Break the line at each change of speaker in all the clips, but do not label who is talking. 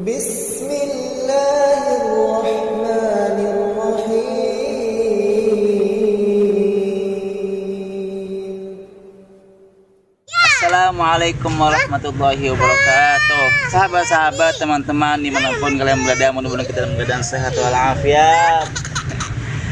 Assalamualaikum warahmatullahi wabarakatuh. Sahabat-sahabat, teman-teman dimanapun kalian berada, mudah-mudahan kita dalam keadaan sehat walafiat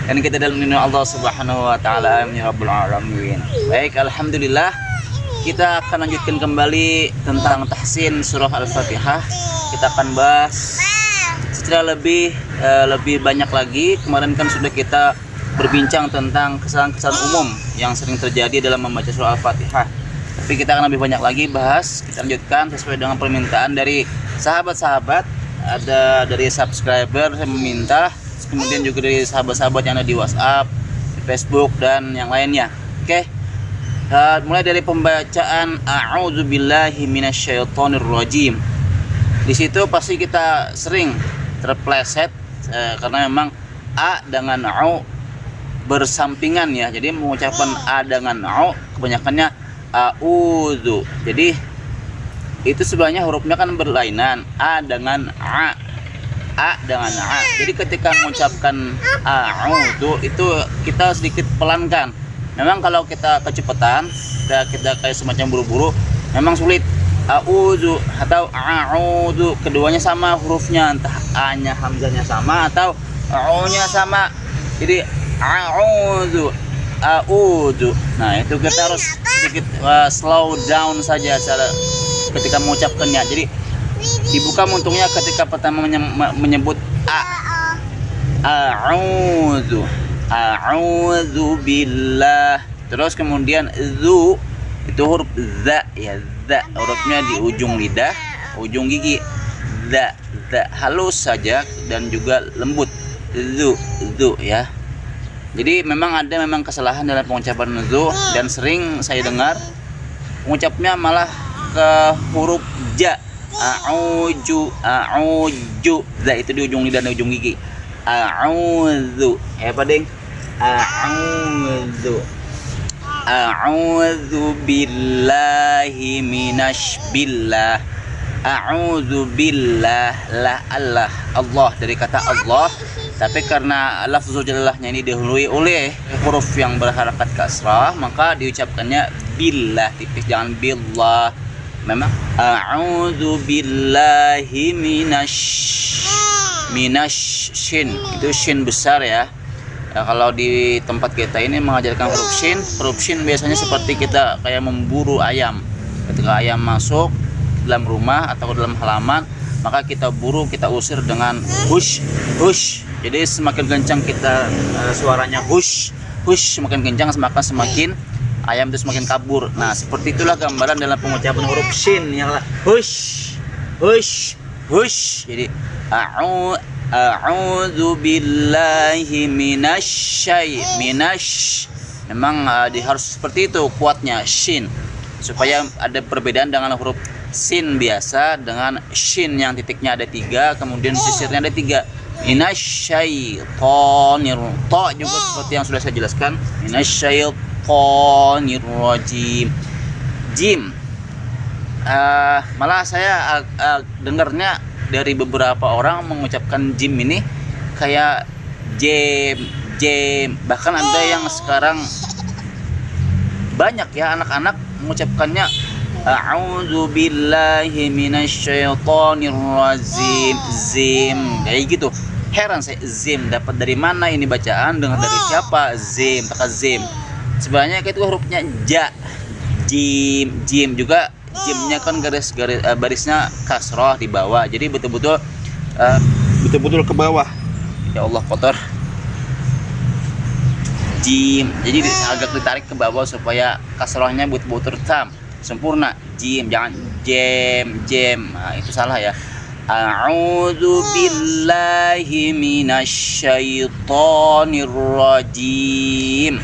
dan kita dalam lindungan Allah Subhanahu wa taala, amin ya rabbal alamin. Baik, alhamdulillah, kita akan lanjutkan kembali tentang tahsin surah Al-Fatihah. Kita akan bahas secara lebih banyak lagi. Kemarin kan sudah kita berbincang tentang kesalahan-kesalahan umum yang sering terjadi dalam membaca surah Al-Fatihah. Tapi kita akan lebih banyak lagi bahas. Kita lanjutkan sesuai dengan permintaan dari sahabat-sahabat. Ada dari subscriber yang meminta, kemudian juga dari sahabat-sahabat yang ada di WhatsApp, di Facebook, dan yang lainnya. Oke. Mulai dari pembacaan a'udzubillahi minasyaitonirrajim. Di situ pasti kita sering terpleset karena memang a dengan au bersampingan ya. Jadi mengucapkan a dengan au kebanyakannya a'udzu. Jadi itu sebenarnya hurufnya kan berlainan, a dengan a dengan a. Jadi ketika mengucapkan a'udzu itu kita sedikit pelankan. Memang kalau kita kecepatan, kita kayak semacam buru-buru, memang sulit. A'udzu atau a'udzu, keduanya sama hurufnya, entah a-nya hamzahnya sama atau a'u-nya sama. Jadi a'udzu, a'udzu. Nah, itu kita harus sedikit slow down saja ketika mengucapkannya. Jadi dibuka untungnya ketika pertama menyebut a'udzu, a'udzu billah. Terus kemudian zu itu huruf za ya, za hurufnya di ujung lidah, ujung gigi. Za halus saja dan juga lembut. Zu ya. Jadi memang ada kesalahan dalam pengucapan zu, dan sering saya dengar mengucapnya malah ke huruf ja. A'udzu, a'udzu. Za itu di ujung lidah dan ujung gigi. A'udzu. Ya, Pak Deng. A'udzu. A'udzu billahi minasbillah. A'udzu billah, la Allah, Allah dari kata Allah. Tapi karena lafzul jalalahnya ini didahului oleh huruf yang berharakat kasrah, maka diucapkannya billah tipis, jangan billah. Memang a'udzu billahi minasyin, itu shin besar ya. Kalau di tempat kita ini mengajarkan huruf shin biasanya seperti kita kayak memburu ayam. Ketika ayam masuk dalam rumah atau dalam halaman, maka kita buru, kita usir dengan hush, hush. Jadi semakin kencang kita suaranya hush, hush, semakin kencang maka semakin ayam itu semakin kabur. Nah, seperti itulah gambaran dalam pengucapan huruf shin, ya, hush, hush, hush. Jadi a'udzu billahi memang harus seperti itu kuatnya shin, supaya ada perbedaan dengan huruf sin biasa dengan shin yang titiknya ada 3, kemudian sisirnya ada 3. Minasyaitonir, ta juga seperti yang sudah saya jelaskan, minasyaitonirrajim. Jim, malah saya dengarnya dari beberapa orang mengucapkan jim ini kayak jem, bahkan ada yang sekarang banyak ya anak-anak mengucapkannya a'udzu billahi minasyaitonirrajim, zim, kayak gitu. Heran saya, zim dapat dari mana ini bacaan, dengar dari siapa? Zim, kata zim. Sebenarnya itu hurufnya ja, jim juga. Jimnya kan barisnya kasroh di bawah, jadi betul-betul ke bawah. Ya Allah, kotor. Jim, jadi agak ditarik ke bawah supaya kasrohnya betul-betul tam, sempurna. Jim, jangan jem. Nah, itu salah ya. A'udzu billahi minasyaitonirrajim.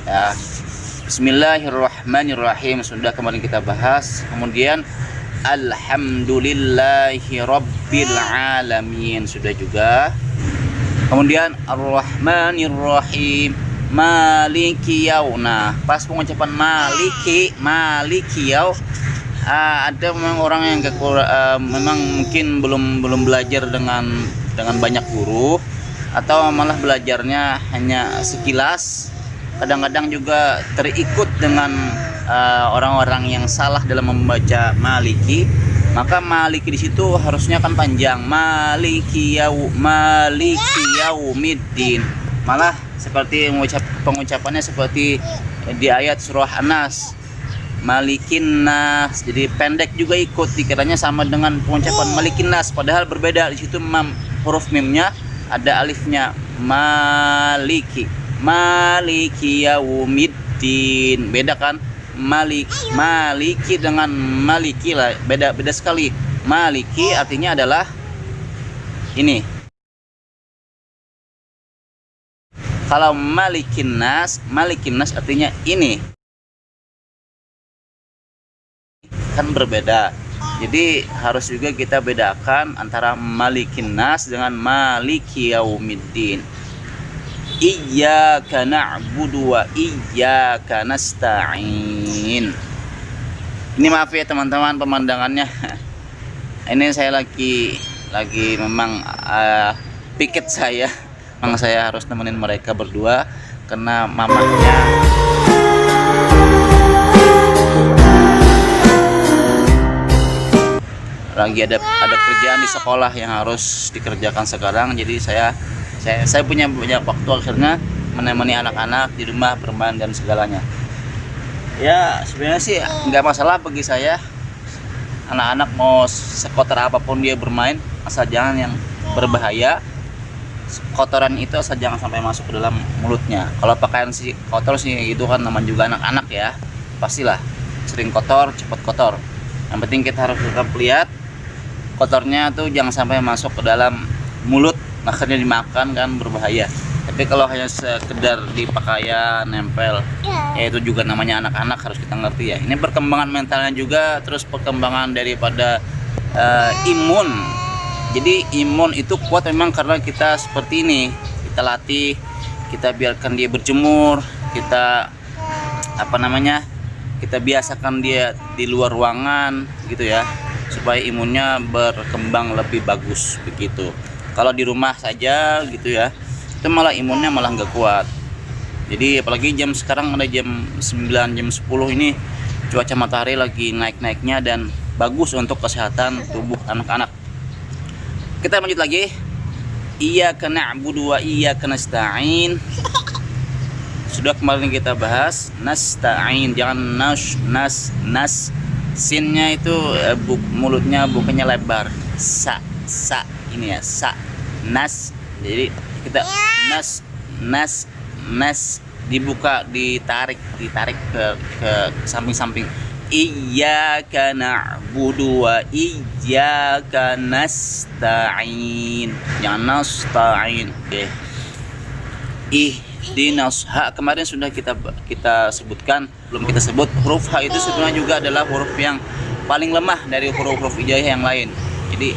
Ya. Bismillahirrahmanirrahim sudah kemarin kita bahas. Kemudian alhamdulillahi rabbil alamin sudah juga. Kemudian ar-rahmanirrahim, maliki yaum. Nah, pas pengucapan maliki yaum ada memang orang yang memang mungkin belum belajar dengan banyak guru, atau malah belajarnya hanya sekilas. Kadang-kadang juga terikut dengan orang-orang yang salah dalam membaca Maliki. Maka Maliki di situ harusnya kan panjang, Maliki yaumiddin. Malah seperti pengucapannya seperti di ayat surah An-Nas, Malikin Nas. Jadi pendek juga ikut, dikiranya sama dengan pengucapan Malikin Nas, padahal berbeda. Di situ huruf mimnya ada alifnya, Maliki yaumiddin. Beda kan? Maliki dengan Maliki lah, beda sekali. Maliki artinya adalah ini. Kalau Malikin Nas artinya ini. Kan berbeda. Jadi harus juga kita bedakan antara Malikin Nas dengan Maliki yaumiddin. Iyyaka na'budu wa iyyaka nasta'in. Ini maaf ya teman-teman pemandangannya. Ini saya lagi memang piket saya. Memang saya harus nemenin mereka berdua karena mamahnya lagi ada kerjaan di sekolah yang harus dikerjakan sekarang. Jadi saya punya banyak waktu akhirnya menemani anak-anak di rumah bermain dan segalanya. Ya sebenarnya sih nggak masalah bagi saya, anak-anak mau sekotor apapun dia bermain, asal jangan yang berbahaya. Kotoran itu asal jangan sampai masuk ke dalam mulutnya. Kalau pakaian si kotor sih itu kan namanya juga anak-anak ya, pastilah sering kotor, cepat kotor. Yang penting kita harus tetap lihat kotornya tuh jangan sampai masuk ke dalam mulut, akhirnya dimakan kan berbahaya. Tapi kalau hanya sekedar di pakaian nempel, ya itu juga namanya anak-anak, harus kita ngerti ya. Ini perkembangan mentalnya juga, terus perkembangan daripada imun. Jadi imun itu kuat memang karena kita seperti ini, kita latih, kita biarkan dia berjemur, kita kita biasakan dia di luar ruangan gitu ya, supaya imunnya berkembang lebih bagus begitu. Kalau di rumah saja gitu ya, itu malah imunnya malah nggak kuat. Jadi apalagi sekarang ada jam 9, jam 10 ini cuaca matahari lagi naik-naiknya dan bagus untuk kesehatan tubuh anak-anak. Kita lanjut lagi. Iyyaka na'budu wa iyyaka nasta'in. Sudah kemarin kita bahas nasta'in, jangan nas. Sinnya itu mulutnya bukannya lebar. Sa ini ya, sa. Nas. Jadi kita nas dibuka, ditarik ke samping-samping. Iyyaka na'budu wa iyyaka nasta'in. Jangan nasta'in. Oke. Ihdinas ha kemarin sudah kita sebutkan, belum kita sebut. Huruf H itu sebenarnya juga adalah huruf yang paling lemah dari huruf-huruf hijaiyah yang lain. Jadi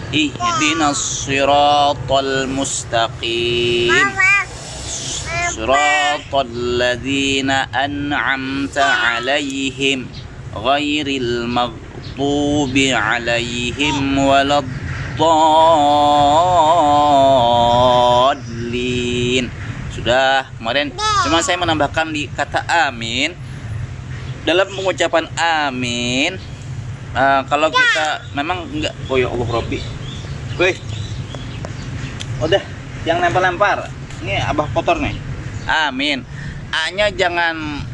ihdinas siratal mustaqim. Siratal ladzina an'amta 'alaihim ghairil maghdubi 'alaihim waladdallin. Sudah kemarin, cuma saya menambahkan di kata amin. Dalam pengucapan amin, kalau kita memang enggak, oh ya Allah Robbi, wih, udah yang lempar-lempar. Ini abah kotor nih. Amin. A-nya jangan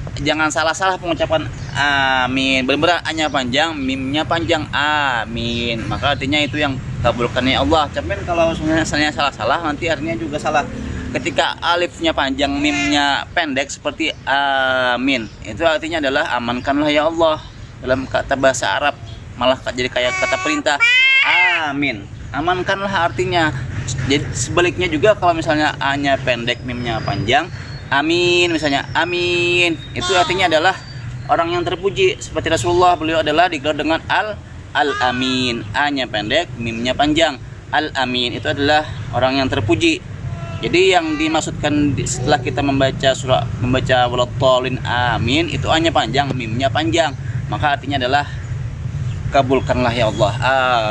salah-salah pengucapan amin. Benar-benar A-nya panjang, mimnya panjang. Amin. Maka artinya itu yang kabulkannya Allah. Tapi kalau misalnya salah-salah, nanti artinya juga salah. Ketika alifnya panjang, mimnya pendek seperti amin, itu artinya adalah amankanlah ya Allah. Dalam kata bahasa Arab malah jadi kayak kata perintah. Amin. Amankanlah artinya. Jadi sebaliknya juga kalau misalnya A-nya pendek, mimnya panjang, amin misalnya, amin itu artinya adalah orang yang terpuji. Seperti Rasulullah, beliau adalah digelar dengan al-amin. A-nya pendek, mimnya panjang. Al-amin itu adalah orang yang terpuji. Jadi yang dimaksudkan setelah kita membaca waladhdallin amin itu hanya panjang, mimnya panjang. Maka artinya adalah kabulkanlah ya Allah,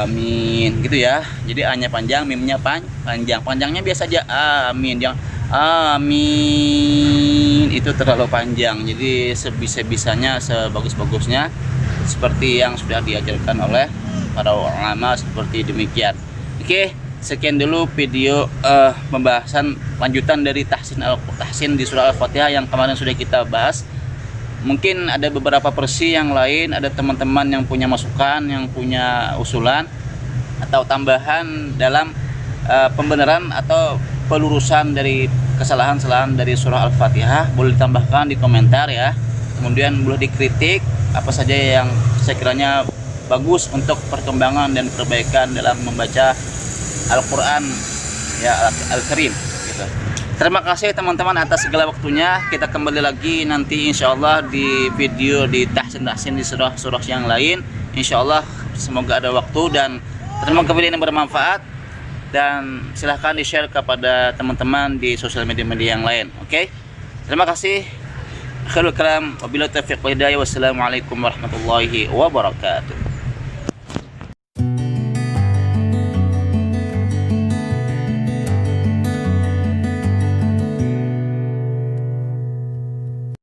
amin, gitu ya. Jadi hanya panjang, mimnya panjang. Panjangnya biasa aja amin, yang amin itu terlalu panjang. Jadi sebisa-bisanya, sebagus-bagusnya seperti yang sudah diajarkan oleh para ulama seperti demikian. Oke, sekian dulu video pembahasan lanjutan dari tahsin di surah Al-Fatihah yang kemarin sudah kita bahas. Mungkin ada beberapa versi yang lain, ada teman-teman yang punya masukan, yang punya usulan atau tambahan dalam pembenaran atau pelurusan dari kesalahan-kesalahan dari surah Al-Fatihah, boleh ditambahkan di komentar ya. Kemudian boleh dikritik apa saja yang sekiranya bagus untuk perkembangan dan perbaikan dalam membaca Al-Quran ya, Al-Karim gitu. Terima kasih teman-teman atas segala waktunya. Kita kembali lagi nanti insyaallah di video di tahsin-tahsin di surah-surah yang lain. Insyaallah semoga ada waktu dan terima kasih yang bermanfaat, dan silahkan di-share kepada teman-teman di sosial media-media yang lain. Oke? Terima kasih. Akhirul kalam, wabillahi taufiq wal hidayah. Wassalamualaikum warahmatullahi wabarakatuh.